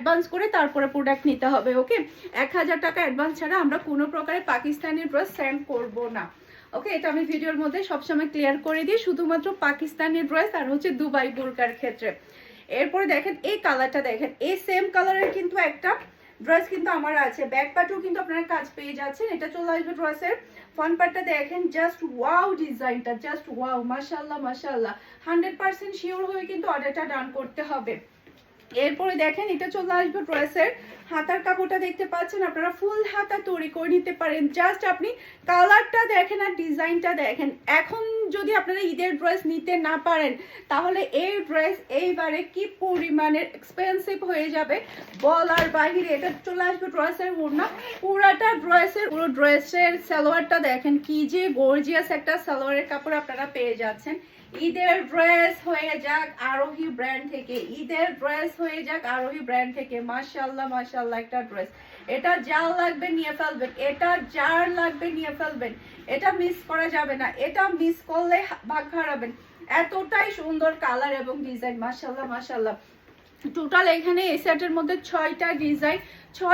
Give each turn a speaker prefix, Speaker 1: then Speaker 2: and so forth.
Speaker 1: Advance করে তারপরে product নিতে হবে। ওকে, 1000 টাকা অ্যাডভান্স ছাড়া আমরা কোনো প্রকারের পাকিস্তানি ড্রেস সেন্ড করব না। ওকে, এটা আমি ভিডিওর মধ্যে সবসময় ক্লিয়ার করে দিই, শুধুমাত্র পাকিস্তানি ড্রেস আর হচ্ছে দুবাই বুরকার ক্ষেত্রে। এরপরে দেখেন এই কালারটা, দেখেন এই সেম কালারের কিন্তু একটা ড্রেস কিন্তু আমার আছে, ব্যাক পার্টও কিন্তু আপনারা কাজ পেয়ে যাচ্ছেন। এটা চলে আসবে ড্রেসের ফ্রন্ট পার্টটা, দেখেন জাস্ট ওয়াও ডিজাইনটা, জাস্ট ওয়াও, মাশাআল্লাহ মাশাআল্লাহ। 100% শিওর হয়ে কিন্তু অর্ডারটা ডান করতে হবে। এরপরে দেখেন এটা চলে আসবে ড্রেসের হাতার কাপড়টা, দেখতে পাচ্ছেন আপনারা ফুল হাতা তৈরি করে নিতে পারেন। জাস্ট আপনি কালারটা দেখেন আর ডিজাইনটা দেখেন। এখন যদি আপনারা ঈদের ড্রেস নিতে না পারেন তাহলে এই ড্রেস এইবারে কি পরিমাণের এক্সপেন্সিভ হয়ে যাবে বলার বাহিরে। এটা চলে আসবে ড্রেসের ওড়না, পুরাটা ড্রেসের, পুরো ড্রেসের সালোয়ারটা দেখেন কি যে গর্জিয়াস একটা সালোয়ারের কাপড় আপনারা পেয়ে যাচ্ছেন। ঈদের ড্রেস হয়ে যাক আরোহী ব্র্যান্ড থেকে, ঈদের ড্রেস হয়ে যাক আরোহী ব্র্যান্ড থেকে। মাশাআল্লাহ মাশাআল্লাহ একটা ড্রেস, এটা যার লাগবে নিয়ে ফেলবেন, এটা যার লাগবে নিয়ে ফেলবেন, এটা মিস করা যাবে না, এটা মিস করলে ভাগ হারাবেন। এতটাই সুন্দর কালার এবং ডিজাইন, মাশাআল্লাহ মাশাআল্লাহ। টোটাল এখানে এই সেটের মধ্যে 6টা ডিজাইন, 6